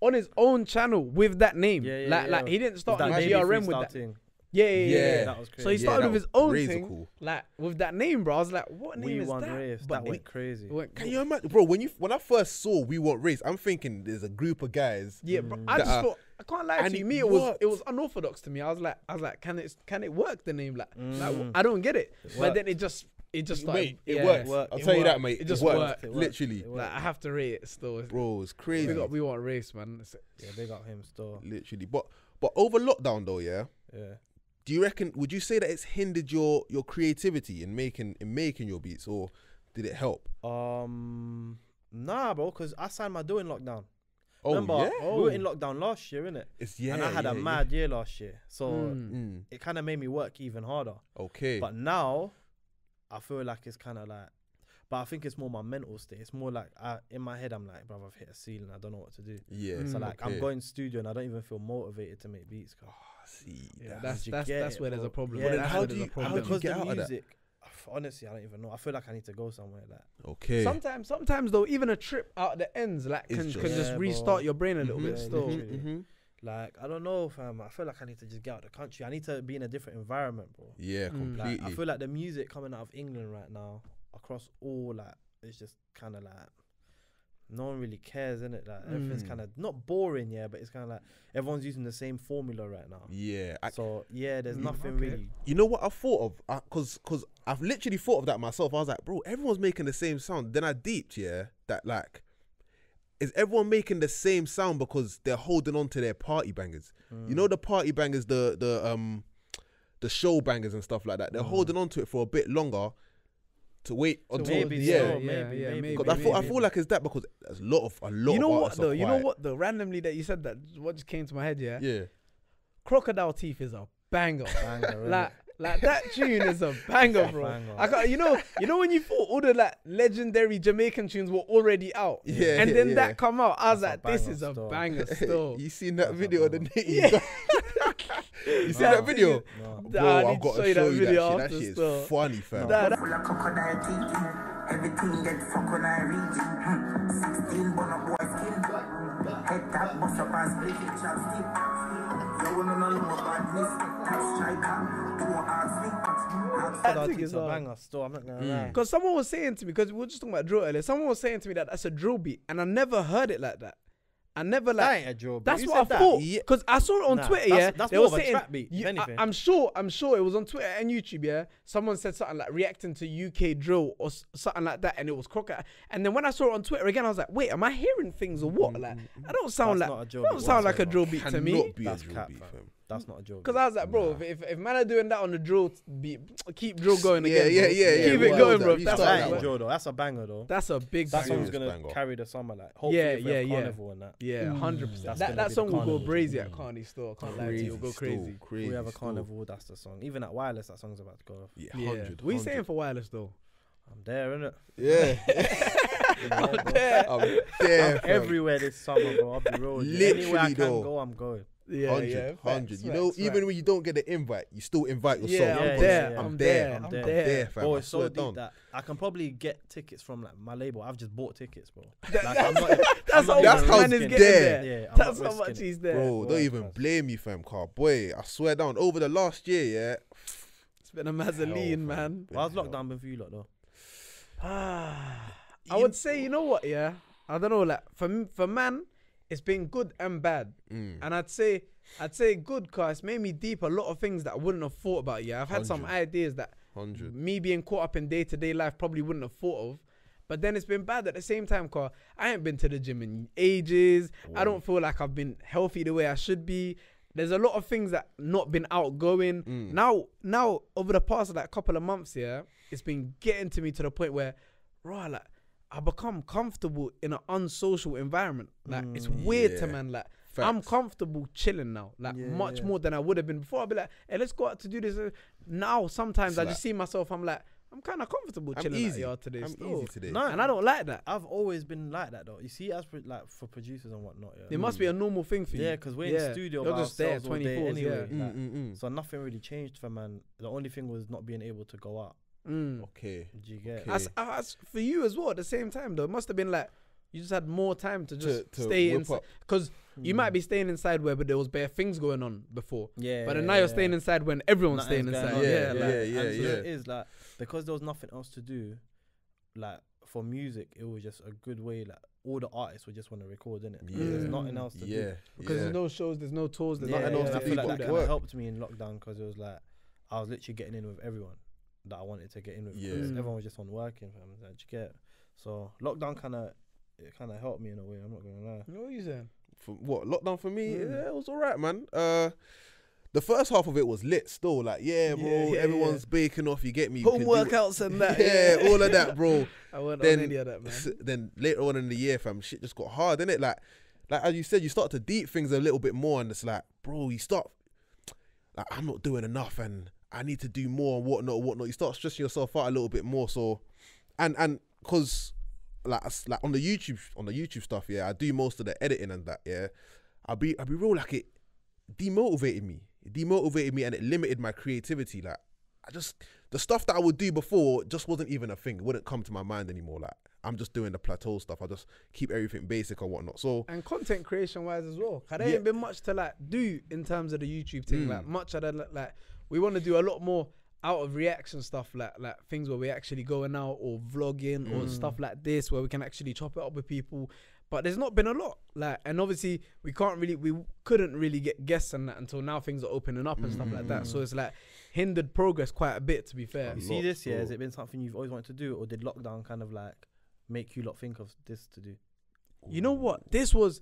on his own channel with that name. Yeah, like he didn't start on Baby GRM with freestyle that. thing. Yeah. Yeah. That was crazy. So he Yeah, started that with his was own crazy thing, cool. like with that name, bro. I was like, what name We is Want that? Raves. But That went crazy. it went Can cool. you imagine, bro? When I first saw We Want Race, I'm thinking there's a group of guys. Yeah, bro. I That just are- thought I can't lie and to you. it Me, worked. it was unorthodox to me. I was like, can it work the name? Like Mm. I don't get it. But worked. then it just started. Mate, it yeah, works. worked. I'll It tell you that, worked. mate. It just worked. worked. It worked. Literally, It worked. Like I have to rate it still. bro, it's crazy. We want race, man. Yeah, big up him still. Literally, but over lockdown though, yeah. Yeah. Do you reckon? Would you say that it's hindered your creativity in making your beats, or did it help? Nah, bro, because I signed my deal in lockdown. Oh Remember, yeah, we were in lockdown last year, innit? it's And I had a mad year last year. So Mm. it kind of made me work even harder. Okay, But now, I feel like it's kind of like, but I think it's more my mental state. It's more like, in my head, I'm like, bro, I've hit a ceiling. I don't know what to do. yeah. So like, okay. I'm going studio and I don't even feel motivated to make beats. Cause See, Yeah, that's- that's you get that's it, where there's bro. a problem. Yeah, That's then where how there's do a you- problem. how do you because get the out of that? music, honestly, I don't even know. I feel like I need to go somewhere. Like, okay. Sometimes though, even a trip out the ends like It's can just- just Yeah, restart bro. your brain a little bit Yeah, still. literally. Mhm. like I don't know, fam. I feel like I need to just get out of the country. I need to be in a different environment, bro. Yeah, Mm. completely. Like, I feel like the music coming out of England right now, across all, like, it's just kind of like no one really cares, innit? Like everything's kind of not boring, yeah, but it's kind of like everyone's using the same formula right now. yeah, So yeah, there's nothing okay. really. you know what I thought of? Cause I've literally thought of that myself. I was like, bro, everyone's making the same sound. Then I deeped, yeah, that like, is everyone making the same sound because they're holding on to their party bangers? You know the party bangers, the show bangers and stuff like that. They're holding on to it for a bit longer to wait until maybe yeah. so, maybe. maybe. Because I feel like it's that because There's a lot of You know what artists are though? You know quiet. what though? Randomly that you said that, what just came to my head? Yeah. Yeah. Crocodile Teeth is a banger. Banger, Like that tune is a banger, bro. banger. I got, you know when you thought all the like legendary Jamaican tunes were already out, Yeah, and yeah, then yeah. that come out, I was That's a like, this banger is a still. banger still. You seen that That's video a of the banger. nitty? You seen that video? No. Bro, I need I've to got show to you show that you that video shit. That after shit still. is funny, fam. Nah, Full of crocodile teeth in it. Everything get fucked when I reach. 16 bun up boy skin. Head tap, bust up and split it, chopstick. You wanna know more badness? Tap striker. Don't ask me. That thing thing is is a hard. banger still. I'm not gonna lie. Because someone was saying to me, because we were just talking about drill earlier, someone was saying to me that that's a drill beat, and I never heard it like that. I never That like. ain't a drill beat. That's You what I said that. thought. Yeah. Because I saw it on Nah, Twitter. that's- Yeah, that's they more were of a saying. trap beat, if anything. I'm sure it was on Twitter and YouTube. Yeah, someone said something like reacting to UK drill or something like that, and it was crocodile. And then when I saw it on Twitter again, I was like, wait, am I hearing things or what? Like, I don't sound That's like not a drill that don't beat sound like a whatsoever. drill beat to me. Cannot be a That's drill cap, beat, fam. fam. That's not a drill beat. Because I was like, bro, if man are doing that on the drill beat, keep drill going Yeah, again. yeah, bro. yeah, Keep yeah. it Well going, done. bro. You That's started That that ain't one. drill though. That's a banger though. That's a big That banger. song's Serious gonna banger. carry the summer. Like, hopefully, Yeah, if we have yeah, yeah. carnival and that. Yeah, 100%. That's That gonna that be song the will go carnival. crazy at Carney still. I can't lie to you, it'll go crazy. Crazy. If we have a still. carnival, that's the song. Even at Wireless, that song's about to go off. Yeah, Yeah. 100. What are you saying for wireless though? I'm there, innit? Yeah. I'm I'm there. I'm everywhere this summer, bro. I'll be real with you. Literally, Anywhere I can though. go, I'm going. Yeah, 100. facts, You know, facts, even facts. when you don't get the invite, you still invite yourself. Yeah, Yeah, I'm yeah, there. yeah. I'm I'm there. there. I'm I'm there. there, fam. Bro, I it's so swear deep down. that I can probably get tickets from like my label. I've just bought tickets, bro. Like, I'm not, That's I'm how not That's even how man is it's getting there. there. Yeah, I'm That's not how much risking it. he's there. Bro, Word, don't even cuz. blame you, fam, car. Boy, I swear down. Over the last year, yeah. It's been a mazzoline, Hell, man. How's lockdown been for you lot though? I would say, you know what? Yeah, I don't know. Like for man, it's been good and bad. And I'd say good because it's made me deep a lot of things that I wouldn't have thought about. Yeah, I've had some 100. ideas that 100. me being caught up in day-to-day life probably wouldn't have thought of. But then it's been bad at the same time, cause I ain't been to the gym in ages. I don't feel like I've been healthy the way I should be. There's a lot of things that not been outgoing. Now over the past like couple of months, yeah, it's been getting to me to the point where, right, like I become comfortable in an unsocial environment. Like it's weird to yeah. man. Like I'm Facts. comfortable chilling now, like much more than I would have been before. I'd be like, hey, let's go out to do this. Now sometimes I just see myself. I'm like, I'm kind of comfortable I'm chilling at easy. yard today. I'm still. easy today. No, And I don't like that. I've always been like that though. You see, as for, like for producers and whatnot, yeah. It must be a normal thing for you. Yeah, because we're in the studio You're by just there ourselves all day 24s, anyway. yeah. like, So nothing really changed for man. The only thing was not being able to go out. Okay. Do you get? Okay. As for you as well, at the same time though, it must have been like you just had more time to just To stay whip inside. up. Because you might be staying inside where, but there was bare things going on before. Yeah. But then now you're staying inside when everyone's staying Nothing's inside. going on. Yeah, Yeah, like, yeah, And so yeah. it is like because there was nothing else to do. Like for music, it was just a good way. Like all the artists would just want to record, innit? Yeah. There's nothing else to Yeah. do. because there's no shows, there's no tours, there's Yeah, nothing else else to I to feel do like but that do. kind work. of helped me in lockdown because it was like I was literally getting in with everyone that I wanted to get in with. Yeah. Yeah, everyone was just on working. Fam. Like, do you get? So lockdown kind of helped me in a way. I'm not gonna lie. What are you saying? For what lockdown for me? Yeah, it was alright, man. The first half of it was lit still. Like, yeah, bro, everyone's baking off. You get me? You Home can do it. workouts and that. Yeah, all of that, bro. I wasn't Then- on any of that, man. Then later on in the year, fam, shit just got hard, innit? Like as you said, you start to deep things a little bit more, and it's like, bro, you start like I'm not doing enough, and I need to do more and whatnot. You start stressing yourself out a little bit more. So, and because like on the YouTube stuff, yeah, I do most of the editing and that, yeah. I'll be real, like it demotivated me. It demotivated me and it limited my creativity. Like the stuff that I would do before just wasn't even a thing. It wouldn't come to my mind anymore. Like I'm just doing the plateau stuff. I just keep everything basic or whatnot. So And content creation wise as well. 'Cause there Yeah. ain't been much to like do in terms of the YouTube thing. Like much of the like we want to do a lot more out of reaction stuff, like things where we're actually going out or vlogging or stuff like this where we can actually chop it up with people. But there's not been a lot. Like, and obviously we couldn't really get guests and that until now things are opening up and stuff like that. So it's like hindered progress quite a bit, to be fair. You see this year, has it been something you've always wanted to do, or did lockdown kind of like make you lot think of this to do? You know what? This was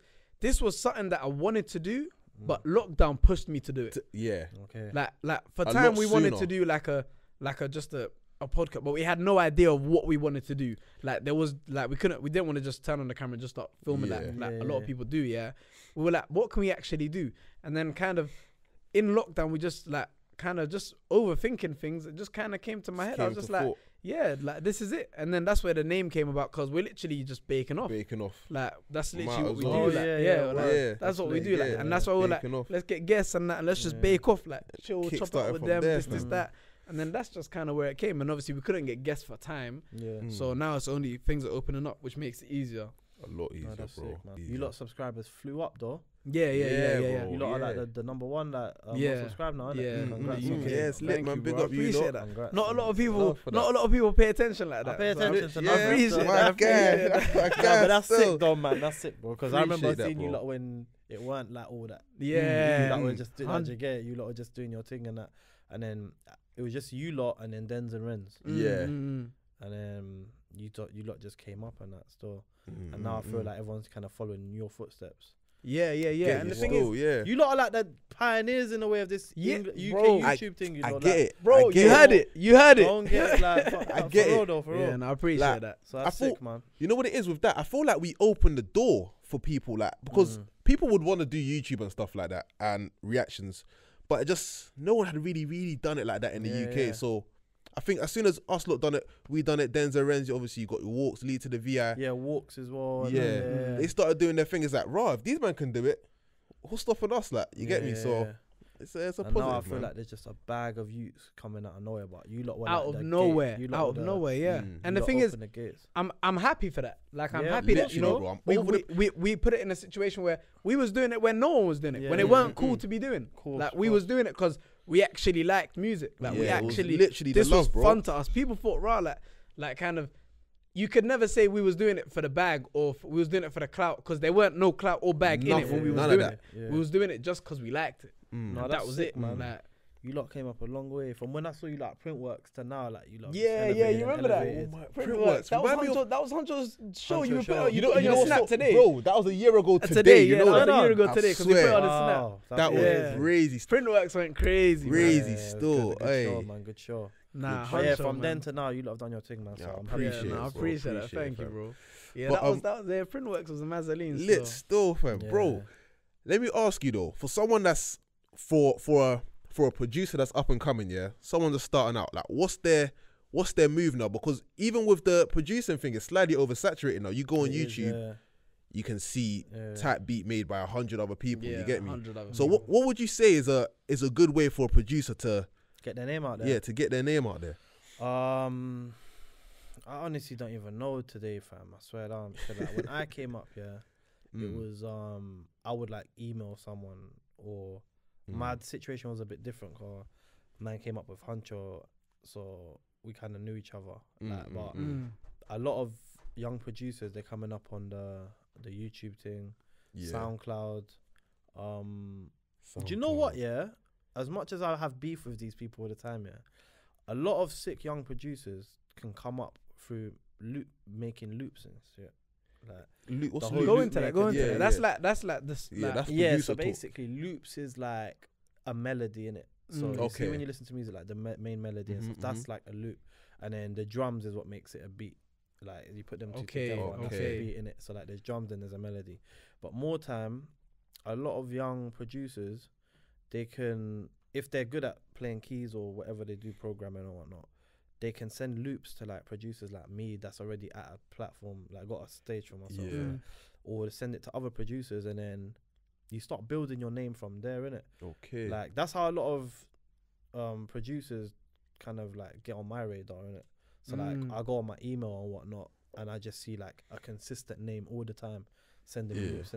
something that I wanted to do, but lockdown pushed me to do it. yeah, Okay. Like for A time lot we wanted sooner. to do like a just a a podcast, but we had no idea of what we wanted to do. Like there was like we didn't want to just turn on the camera and just start filming like a lot of people do. Yeah, we were like, what can we actually do? And then kind of in lockdown, we just like kind of just overthinking things. It just kind of came to my head. I was just like, yeah, like this is it. And then that's where the name came about, because we're literally just baking off. Like that's literally what we do. That's what we do. Like, and that's why we're like, let's get guests and that, and let's just bake off, like chill, chop up with them, this, that. And then that's just kind of where it came. And obviously we couldn't get guests for time. So now it's only things are opening up, which makes it easier. A lot easier, bro. Sick, you lot subscribers flew up though. Yeah. You lot are like the number one that subscribe now, innit? Yes, lit man, big up you lot. That. Not a lot of people pay attention like that. I pay attention to I appreciate that. But that's sick though, man. That's sick, bro. Because I remember seeing you lot when it weren't like all that. Yeah. You lot were just doing you lot were just doing your thing and that. And then it was just you lot and then Dens and Rens. Yeah. And then you lot just came up and that still. And now I feel like everyone's kind of following your footsteps. Yeah. And the thing is, you lot are like the pioneers in a way of this UK YouTube thing. You know, I get it, bro. You heard it. Don't get like, I get it. For real. Yeah, and I appreciate that. So that's sick, man. You know what it is with that? I feel like we opened the door for people, like, because people would want to do YouTube and stuff like that and reactions, but it just no one had really done it like that in the UK. Yeah. So I think as soon as us lot done it, we done it. Denzel Renzi, obviously you got your walks, lead to the VI. Yeah, walks as well. Yeah. They started doing their thing. It's like, raw, if these men can do it, who's stopping us? Like, you get me? So it's a positive. Now I feel like there's just a bag of youths coming out of nowhere, but you lot were out like of nowhere, yeah. And the thing is, I'm happy for that. Like I'm happy that we put it in a situation where we was doing it when no one was doing it, when it weren't cool to be doing. Like we was doing it because we actually liked music. Like we actually literally this was bro. fun to us. People thought like kind of. You could never say we was doing it for the bag or we was doing it for the clout, because there weren't no clout or bag in it when we was doing it. We was doing it just because we liked it. No, that was sick, it, man. Like, you lot came up a long way from when I saw you like Printworks to now, like you lot. Yeah, you remember that? Printworks. That was Honcho's show. You put on your Snap today, bro. That was a year ago today. Yeah, that was a year ago today because we put it on the Snap. That was crazy. Printworks went crazy. Crazy still. Good show, man. Good show. Nah, from then to now, you lot have done your thing, man. So I'm happy. I appreciate that. Thank you, bro. Yeah, that was there. Printworks was a Mazzoline. Lit still, fam, bro. Let me ask you though, for someone that's for a producer that's up and coming, someone that's starting out, like what's their move now? Because even with the producing thing, it's slightly oversaturated now. You go on YouTube, you can see type beat made by 100 other people. You get me? So what would you say is a good way for a producer to get their name out there? Yeah, to get their name out there. I honestly don't even know today, fam. I swear down. Like, when I came up, it was I would like email someone, or my situation was a bit different. Cause man came up with Huncho, so we kind of knew each other. But a lot of young producers, they're coming up on the YouTube thing, SoundCloud. Do you know what? Yeah, as much as I have beef with these people all the time, a lot of sick young producers can come up through making loops and shit. Like what's loop? Go into that. That's like this. So basically, loops is like a melody in it. So you see when you listen to music, like the main melody and stuff, that's like a loop, and then the drums is what makes it a beat. Like you put them two together, and that's a beat in it. So like there's drums and there's a melody. But more time, a lot of young producers, they can, if they're good at playing keys or whatever they do, programming or whatnot, they can send loops to like producers like me that's already at a platform, like got a stage for myself, or send it to other producers, and then you start building your name from there, innit? Okay. Like that's how a lot of producers kind of like get on my radar, innit? So like I go on my email and whatnot, and I just see like a consistent name all the time, sending me loops,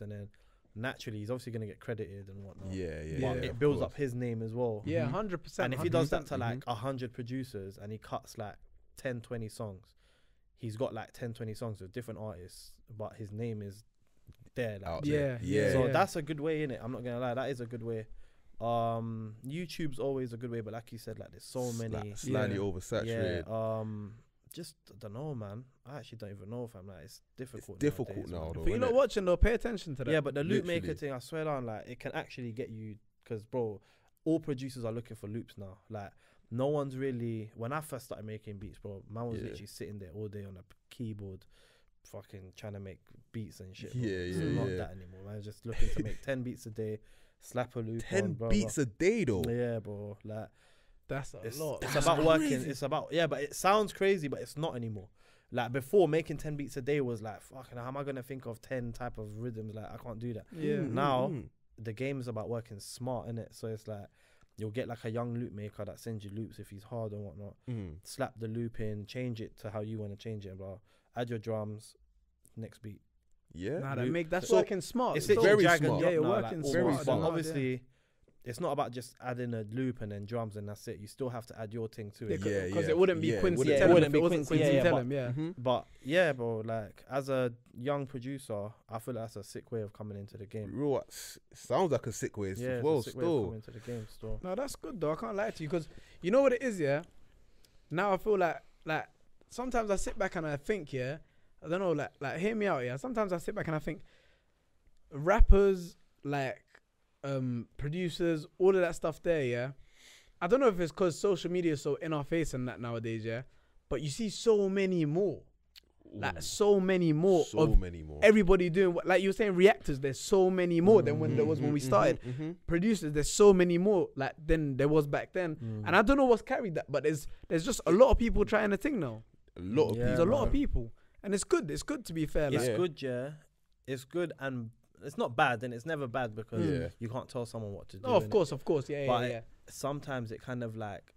and then naturally he's obviously gonna get credited and whatnot. But it builds up his name as well. 100%. And if he does that to like 100 producers and he cuts like 10-20 songs, he's got like 10-20 songs with different artists, but his name is there. Like, So that's a good way, innit? I'm not gonna lie, that is a good way. YouTube's always a good way, but like you said, like there's so many slightly oversaturated. Just I don't know, man. I actually don't even know if I'm like it's difficult. It's difficult nowadays, now, though. But you're not watching though. Pay attention to that. Yeah, but the loop maker thing, I swear down, like it can actually get you, because bro, all producers are looking for loops now. Like no one's really. When I first started making beats, bro, man was Yeah. literally sitting there all day on a keyboard, fucking trying to make beats and shit. Yeah, It's yeah, not yeah. that anymore. Man, just looking to make 10 beats a day, slap a loop 10 on, bro. beats a day though. Yeah, bro. Like That's a it's, lot. it's That's about working. crazy. It's about but it sounds crazy, but it's not anymore. Like before, making 10 beats a day was like, fucking, how am I gonna think of 10 type of rhythms? Like I can't do that. Yeah. Now the game is about working smart, innit? So it's like you'll get like a young loop maker that sends you loops if he's hard and whatnot. Slap the loop in, change it to how you want to change it, bro. Add your drums, next beat. Yeah. Nah, Loop. that's So working smart. It's still. very literally drag and smart. drop Yeah, you're now, working like, smart. almost. Very But smart. obviously, it's not about just adding a loop and then drums and that's it. You still have to add your thing to it. Yeah, Because yeah. it wouldn't be Yeah, Quincy wouldn't- Tellem wouldn't if be it wasn't Quincy, Quincy yeah, Tellem, yeah. But yeah, bro, like as a young producer, I feel like that's a sick way of coming into the game. Real what? Sounds like a sick way. Yeah, as it's well, a sick way of still. coming into the game still. No, that's good though. I can't lie to you because you know what it is, yeah. Now I feel like sometimes I sit back and I think, yeah. I don't know, like hear me out, yeah. Sometimes I sit back and I think rappers, like producers, all of that stuff there, yeah. I don't know if it's because social media is so in our face and that nowadays, yeah. But you see so many more, like so many more So of many more. everybody doing what, like you were saying, reactors. There's so many more than when there was when we started. Producers, there's so many more like than there was back then. And I don't know what's carried that, but there's just a lot of people trying to thing now. A lot of Yeah, There's people. a lot of man. people, and it's good. It's good to be fair. It's Like, Yeah. good, yeah. It's good and it's not bad, and it's never bad because Yeah. you can't tell someone what to do. no, of innit? course, yeah, But yeah, yeah. sometimes it kind of like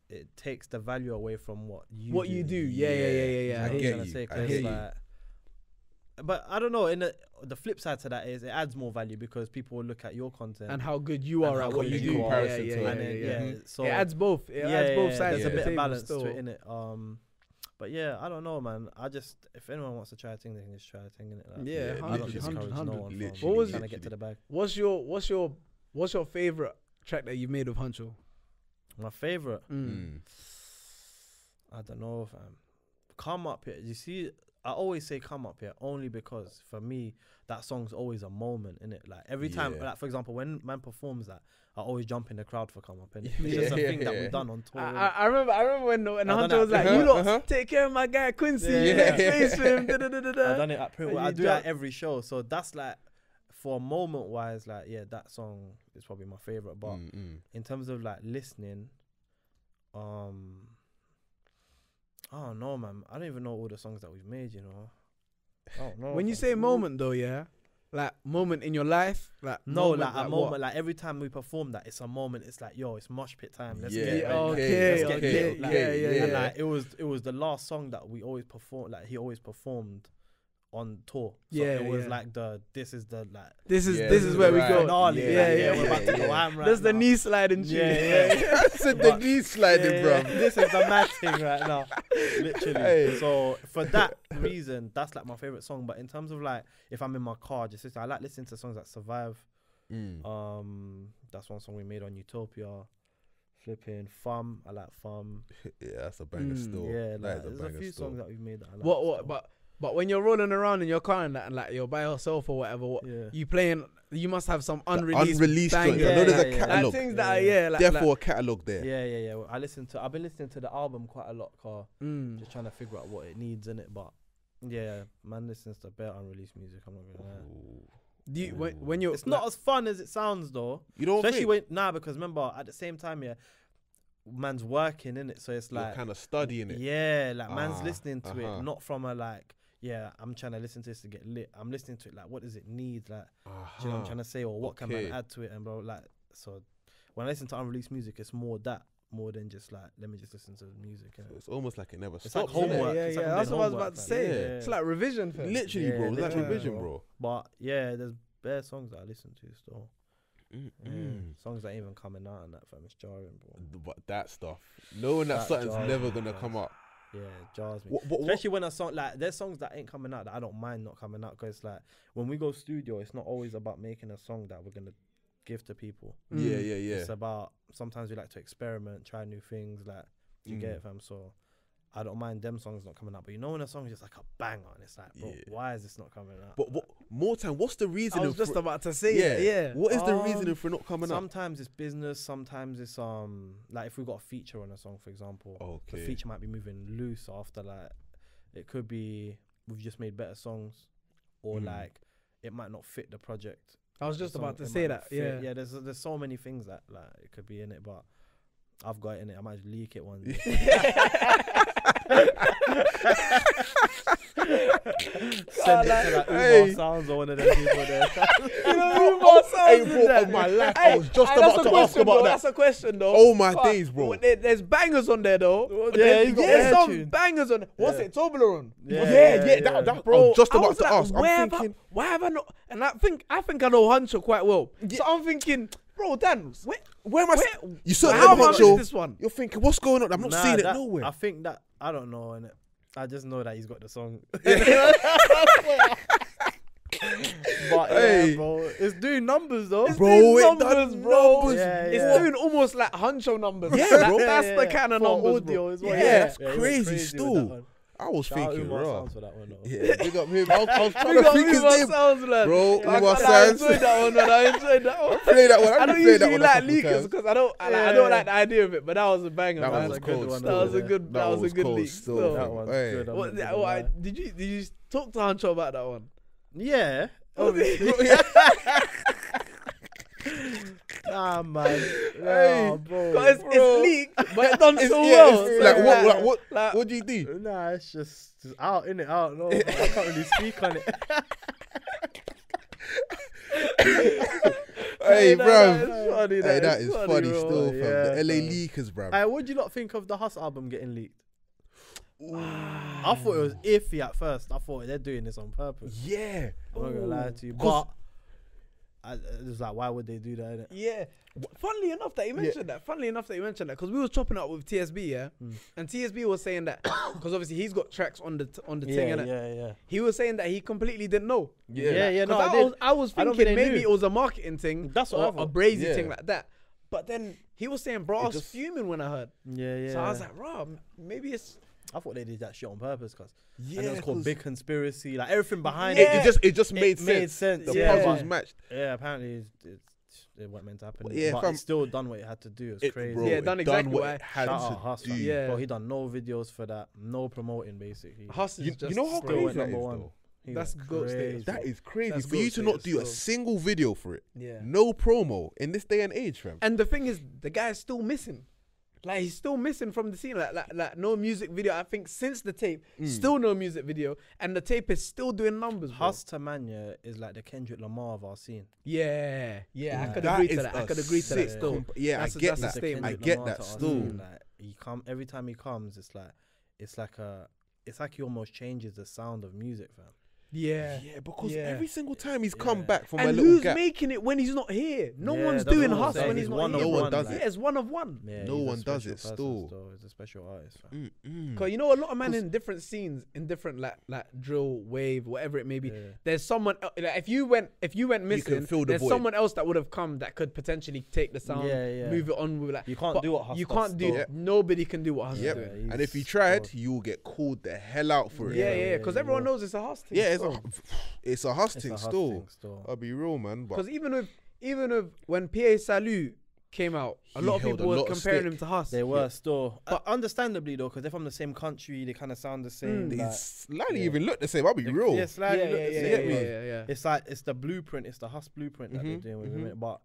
it takes the value away from what you What you do, yeah. I You know what I'm get trying to you. say, I 'cause hear you. like, but I don't know. In the flip side to that is it adds more value because people will look at your content And how good you and are how at what good you you do. are, comparison yeah, to yeah, it. and yeah, then yeah. so It adds both. It adds both sides. There's a of the bit of table balance still. to it, innit? But yeah, I don't know, man. I just if anyone wants to try a thing, they can just try a thing, innit? Like, Yeah, Yeah, I don't 100, discourage 100, no 100. one Literally, from What was trying to it? get to the bag. What's your favorite track that you made of Huncho? My favorite, Mm. I don't know, fam. Come Up Here. You see, I always say Come Up Here only because for me that song's always a moment, innit? Like every time, Yeah. like for example, when man performs that, I always jump in the crowd for Come Up, innit? It's Yeah, just a thing that yeah. we've done on tour. innit? I remember when I've done Huncho was that. like, "You lot Uh-huh. take care of my guy Quincy. Yeah. Yeah, Yeah. face for him." I've done it at And I you do that jump- every show, so that's like for a moment wise, like yeah, that song is probably my favorite. But in terms of like listening, I don't know, man. I don't even know all the songs that we've made. You know, I don't know. When you fam. say moment though, yeah, like moment in your life, like no, moment, like a what? moment, like every time we perform that, it's a moment. It's like, yo, it's mosh pit time. Let's Yeah, get Yeah, ready. okay, Let's get okay, lit. Like, yeah. And like it was the last song that we always perform. Like he always performed on tour. So Yeah, it was yeah. like this is the like This is Yeah, this is where we right. go. finale. Yeah, like, yeah, we're about to go yeah. ham right That's the now. knee sliding tune. Yeah. I said the knee sliding, bro. This is the mad thing right now, literally. Hey. So for that reason, that's like my favorite song. But in terms of like, if I'm in my car, just listen, I like listening to songs that survive. That's one song we made on Utopia. Flipping Fum, I like Fum. Yeah, that's a banger still. Yeah, That like is there's a banger few still. songs that we've made that I like. What? still. But when you're rolling around in your car and that, and like you're by yourself or whatever, Yeah. you playing, you must have some The unreleased, unreleased bangers. joints. I know there's a Yeah, yeah, yeah. catalogue. Like things that are Yeah. like, Therefore, a catalogue there. Yeah. Well, I've been listening to the album quite a lot, car. Mm. Just trying to figure out what it needs in it. But yeah, man listens to bare unreleased music. I'm not gonna lie. Do you, when you're It's not as fun as it sounds though. You don't Especially think? when because remember at the same time, yeah, man's working in it, so it's You're like kind of studying it. yeah, like man's Ah, listening to uh-huh. it not from a like yeah, I'm trying to listen to this to get lit. I'm listening to it like what does it need, like do you know what I'm trying to say, or what can Okay. man add to it, and bro, like so when I listen to unreleased music, it's more than just like let me just listen to the music. So innit? it's almost like it never It's stops. like innit? homework. Yeah, It's like yeah. I'm That's doing what I was homework, about to fam. say. Yeah. It's like revision, fam. Literally, Yeah, bro. It's like literally, revision, bro. bro. But yeah, there's bare songs that I listen to still. Yeah. Mm. Songs that ain't even coming out and that, fam. It's jarring, bro. But that stuff, knowing that That something's jars never me, gonna fam. come up. Yeah, it jars me. What? Especially when a song like there's songs that ain't coming out that I don't mind not coming out, because like when we go studio, it's not always about making a song that we're gonna give to people. Yeah, Mm. yeah. It's about sometimes we like to experiment, try new things. Like you get it, fam. So I don't mind them songs not coming out, but you know when a song is just like a banger and it's like, bro, Yeah. why is this not coming out? But more time. What's the I reason? was just about to say that, yeah. What is the reasoning for not coming up? Sometimes it's business. Sometimes it's like if we got a feature on a song, for example, the Okay. feature might be moving loose after like it could be we've just made better songs, or like it might not fit the project. I was just The about song, to it say might that, not fit. yeah. Yeah, there's so many things that like it could be in it, but I've got it in it. I might just leak it one day. Send it to like Umar Sounds or one of them people there. Hey, bro, of my life, I was just about to ask about that. That's a question, though. Oh my days, bro. There's bangers on there, though. Yeah, he's got There's bare some tunes. bangers on. What's it? Toblerone. That, Bro, I was just I about was to like, ask. where I'm have thinking, why have I not? And I think I know Huncho quite well. So I'm thinking, bro, Dan, where am I? You saw how have I the missed picture. this one? You're thinking, what's going on? I'm not Nah, seeing it that- nowhere. I think that I don't know, innit? I just know that he's got the song. But Hey. yeah, bro, it's doing numbers though. It's Bro, doing it numbers, done bro. numbers. Yeah, It's yeah. doing almost like Huncho numbers. Yeah, Like, bro. that's Yeah, the yeah. kind of For numbers, audio bro. as well. Yeah, Yeah, it's he was crazy with still. that one. I was Shout out thinking, Umar raw. Sounds for that one though. Yeah, big up him. I was trying We to got think his Umar name. Sounds, man. Bro, I Umar enjoyed Sounds. that one, man. I enjoyed that one. Play that one. I don't played that usually one a like couple leakers times. because I don't like the idea of it, but that was a banger, That man. was a good cold one, still. That was a good. That was a good cold leak. still, still. That one's Hey. good. I'm What, not gonna lie. did you talk to Huncho about that one? Yeah. Obviously. Nah, man. Hey. Nah, bro. Cause it's leaked, but it done so Yeah, well. it's So like like- what do you do? Nah, it's just out, innit? Out. No, I can't really speak on it. Hey, Nah, bruv. it's funny, Hey, that is is funny bro. still, fam. Yeah, The LA fam. leakers, bruv. Hey, what do you not think of the Hus album getting leaked? I thought it was iffy at first. I thought they're doing this on purpose. Yeah. I'm not gonna lie to you, 'Cause- but it was like, why would they do that? Innit? Yeah. Funnily enough that you mentioned that. Because we was chopping up with TSB, yeah, and TSB was saying that because obviously he's got tracks on the thing, Yeah, innit? yeah. He was saying that he completely didn't know. Yeah, no, 'Cause I did. I was I don't thinking think they maybe knew. it was a marketing thing. That's what I or a thought. brazy Yeah. thing like that. But then he was saying, bro, I was just- fuming when I heard. Yeah. So I was like, bro, maybe it's. I thought they did that shit on purpose, cause Yeah, and it was called 'cause Big Conspiracy, like everything behind Yeah. it. it just made made sense. sense, The yeah. puzzles matched. Yeah, apparently it wasn't meant to happen. Yeah, but fam. it still done what it had to do. It's crazy. Bro, Yeah, it done exactly what what it had Shout out to Hus, do. fam. Yeah. Bro, he done no videos for that, no promoting basically. Hus is You just know how still crazy went that is, number one. though? He That's went goat status, crazy. That is crazy That's for you goat to not status do a still. single video for it. Yeah. No promo in this day and age, fam. And the thing is, the guy's still missing. Like he's still missing from the scene. Like no music video. I think since the tape, still no music video, and the tape is still doing numbers. Bro. Hus to Mania is like the Kendrick Lamar of our scene. Yeah. I could That agree to is that. I a could agree to that sick still. yeah, That's I a- get that's a that. statement. I Kendrick get Lamar that to our still. scene, like he every time he comes, it's like he almost changes the sound of music, fam. Yeah. Yeah, because Yeah. every single time he's Yeah. come back from a And little who's gap. making it when he's not here? No Yeah, one's that's doing what I'm Hus saying. when He's he's not one here. of No one one, does like- it. Yeah, it's one of one. Yeah, No he's a one does special it person still. He's a special artist, fam. Cause you know a lot of men in different scenes, in different like drill, wave, whatever it may be. Yeah. There's someone like if you went missing, fill the there's void. someone else that would have come that could potentially take the sound, Yeah. move it on with like. You can't but do what Hus you does can't do. still. Yeah. Nobody can do what Hus Yep. is doing. Yeah, And if you he's tried, still- you will get called the hell out for it. Yeah, because you everyone will. knows it's a Hus thing. Yeah, it's a It's husting a Hus still. thing still. I'll be real, man. But Because even with when PA Salut came out, a He lot of held people a were lot of comparing stick. him to Hus. They were still, But- understandably though, because they're from the same country, they kind of sound the same. like, it's slightly yeah. even look the same. I'll be real. Yeah, slightly look the same. yeah. It's like it's the blueprint, it's the Hus blueprint that they're Mhm, doing with mhm. it. But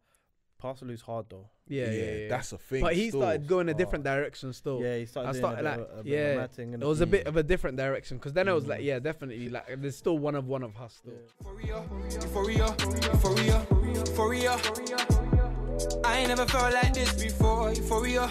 Parcelou's hard though. Yeah. That's a thing. But he still. started going a different direction still. Yeah, he started I doing started a bit like, of a yeah, mad thing, it innit? was a bit of a different direction because then it was like, yeah, definitely like there's still one of Hus still. Euphoria. I ain't never felt like this before. Euphoria.